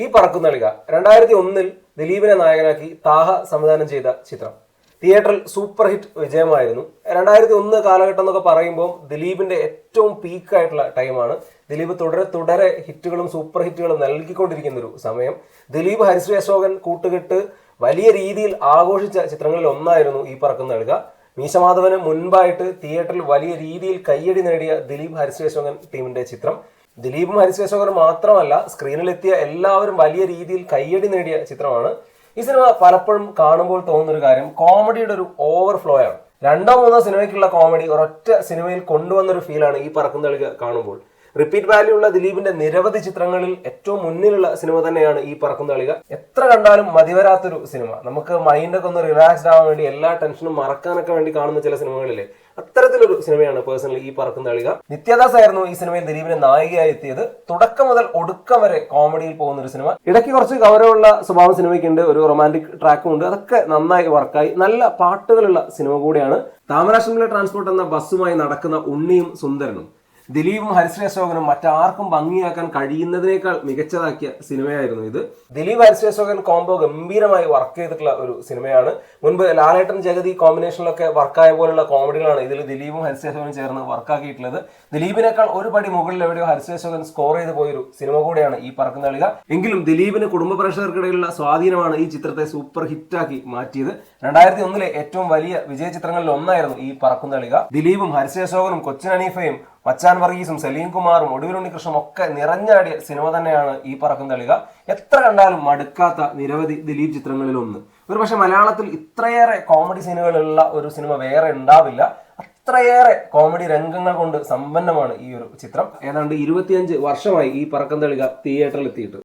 ഈ പറക്കുന്നളിക 2001 ദിലീപിനെ നായകനാക്കി താഹ സംവിധാനം ചെയ്ത ചിത്രം തിയേറ്ററിൽ സൂപ്പർ ഹിറ്റ് വിജയമായിരുന്നു. 2001 കാലഘട്ടം എന്നൊക്കെ പറയുമ്പോൾ ദിലീപിന്റെ ഏറ്റവും പീക്കായിട്ടുള്ള ടൈമാണ്. ദിലീപ് തുടരെ ഹിറ്റുകളും സൂപ്പർ ഹിറ്റുകളും നൽകിക്കൊണ്ടിരിക്കുന്ന ഒരു സമയം. ദിലീപ് ഹരിശ്രീ അശോകൻ കൂട്ടുകെട്ട് വലിയ രീതിയിൽ ആഘോഷിച്ച ചിത്രങ്ങളിൽ ഒന്നായിരുന്നു ഈ പറക്കുന്നളിക. മീശമാധവന് മുൻപായിട്ട് തിയേറ്ററിൽ വലിയ രീതിയിൽ കയ്യടി നേടിയ ദിലീപ് ഹരിശ്രീ അശോകൻ ടീമിന്റെ ചിത്രം. ദിലീപും ഹരിശ്രീ അശോകനും മാത്രമല്ല, സ്ക്രീനിലെത്തിയ എല്ലാവരും വലിയ രീതിയിൽ കയ്യടി നേടിയ ചിത്രമാണ്. ഈ സിനിമ പലപ്പോഴും കാണുമ്പോൾ തോന്നുന്നൊരു കാര്യം, കോമഡിയുടെ ഒരു ഓവർഫ്ലോ ആണ്. 2-3 സിനിമയ്ക്കുള്ള കോമഡി ഒരൊറ്റ സിനിമയിൽ കൊണ്ടുവന്നൊരു ഫീലാണ് ഈ പറക്കുന്നളിക കാണുമ്പോൾ. റിപ്പീറ്റ് വാല്യൂ ഉള്ള ദിലീപിന്റെ നിരവധി ചിത്രങ്ങളിൽ ഏറ്റവും മുന്നിലുള്ള സിനിമ തന്നെയാണ് ഈ പറക്കുന്നളിക. എത്ര കണ്ടാലും മതിവരാത്തൊരു സിനിമ. നമുക്ക് മൈൻഡൊക്കെ ഒന്ന് റിലാക്സ്ഡ് ആവാൻ വേണ്ടി, എല്ലാ ടെൻഷനും മറക്കാനൊക്കെ വേണ്ടി കാണുന്ന ചില സിനിമകളിലെ അത്തരത്തിലൊരു സിനിമയാണ് പേഴ്സണലി ഈ പറക്കുന്നളിക. നിത്യദാസ് ആയിരുന്നു ഈ സിനിമയിൽ ദിലീപിനെ നായികയായി എത്തിയത്. തുടക്കം മുതൽ ഒടുക്കം വരെ കോമഡിയിൽ പോകുന്ന ഒരു സിനിമ. ഇടയ്ക്ക് കുറച്ച് ഗൗരവമുള്ള സ്വഭാവ സിനിമയ്ക്കുണ്ട്, ഒരു റൊമാൻറ്റിക് ട്രാക്കും ഉണ്ട്. അതൊക്കെ നന്നായി വർക്കായി. നല്ല പാട്ടുകളുള്ള സിനിമ കൂടിയാണ്. താമരാശ്രമിലെ ട്രാൻസ്പോർട്ട് എന്ന ബസ്സുമായി നടക്കുന്ന ഉണ്ണിയും സുന്ദരനും ദിലീപും ഹരിശ്രീ അശോകനും മറ്റാർക്കും ഭംഗിയാക്കാൻ കഴിയുന്നതിനേക്കാൾ മികച്ചതാക്കിയ സിനിമയായിരുന്നു ഇത്. ദിലീപ് ഹരിശ്രീ അശോകൻ കോംബോ ഗംഭീരമായി വർക്ക് ചെയ്തിട്ടുള്ള ഒരു സിനിമയാണ്. മുൻപ് ലാലേട്ടൻ ജഗതി കോമ്പിനേഷനിലൊക്കെ വർക്കായ പോലുള്ള കോമഡികളാണ് ഇതിൽ ദിലീപും ഹരിശ്രീ അശോകനും ചേർന്ന് വർക്കാക്കിയിട്ടുള്ളത്. ദിലീപിനേക്കാൾ ഒരു പടി മുകളിൽ എവിടെയോ ഹരിശ്രീ അശോകൻ സ്കോർ ചെയ്ത് പോയൊരു സിനിമ കൂടെയാണ് ഈ പറക്കുന്നളിക. എങ്കിലും ദിലീപിന് കുടുംബ പ്രേക്ഷകർക്കിടയിലുള്ള സ്വാധീനമാണ് ഈ ചിത്രത്തെ സൂപ്പർ ഹിറ്റാക്കി മാറ്റിയത്. 2001 ഏറ്റവും വലിയ വിജയ ചിത്രങ്ങളിൽ ഒന്നായിരുന്നു ഈ പറക്കുന്നളിക. ദിലീപും ഹരിശ്രീ അശോകനും കൊച്ചിൻ ഹനീഫയും മച്ചാൻ വർഗീസും സലീം കുമാറും ഒടുവിൽ ഉണ്ണികൃഷ്ണനും ഒക്കെ നിറഞ്ഞാടിയ സിനിമ തന്നെയാണ് ഈ പറക്കുന്നളിക. എത്ര കണ്ടാലും മടുക്കാത്ത നിരവധി ദിലീപ് ചിത്രങ്ങളിൽ ഒന്ന്. ഒരു പക്ഷെ മലയാളത്തിൽ ഇത്രയേറെ കോമഡി സീനുകളുള്ള ഒരു സിനിമ വേറെ ഉണ്ടാവില്ല. അത്രയേറെ കോമഡി രംഗങ്ങൾ കൊണ്ട് സമ്പന്നമാണ് ഈ ഒരു ചിത്രം. ഏതാണ്ട് 25 വർഷമായി ഈ പറക്കുന്നളിക തിയേറ്ററിൽ എത്തിയിട്ട്.